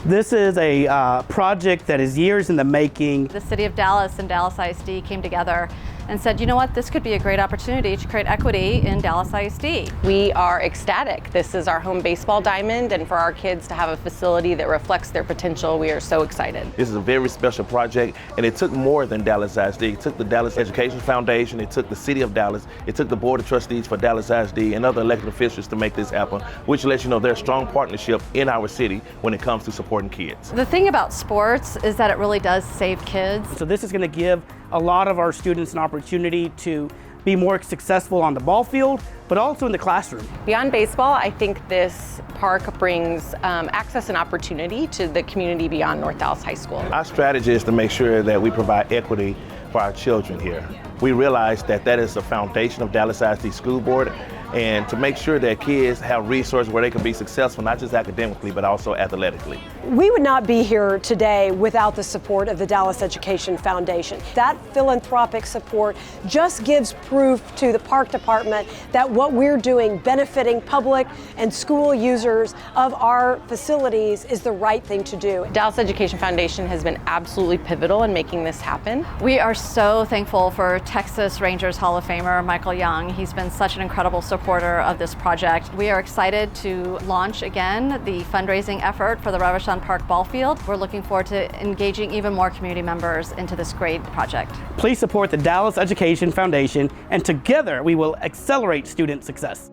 This is a project that is years in the making. The city of Dallas and Dallas ISD came together and said, you know what, this could be a great opportunity to create equity in Dallas ISD. We are ecstatic. This is our home baseball diamond, and for our kids to have a facility that reflects their potential, we are so excited. This is a very special project, and it took more than Dallas ISD. It took the Dallas Education Foundation, it took the City of Dallas, it took the Board of Trustees for Dallas ISD and other elected officials to make this happen, which lets you know there's strong partnership in our city when it comes to supporting kids. The thing about sports is that it really does save kids. So this is going to give a lot of our students an opportunity to be more successful on the ball field, but also in the classroom. Beyond baseball, I think this park brings access and opportunity to the community beyond North Dallas High School. Our strategy is to make sure that we provide equity for our children here. We realize that that is the foundation of Dallas ISD School Board, and to make sure that kids have resources where they can be successful, not just academically, but also athletically. We would not be here today without the support of the Dallas Education Foundation. That philanthropic support just gives proof to the park department that what we're doing, benefiting public and school users of our facilities, is the right thing to do. Dallas Education Foundation has been absolutely pivotal in making this happen. We are so thankful for Texas Rangers Hall of Famer Michael Young. He's been such an incredible supporter of this project. We are excited to launch again the fundraising effort for the Reverchon Park ball field. We're looking forward to engaging even more community members into this great project. Please support the Dallas Education Foundation, and together we will accelerate student success.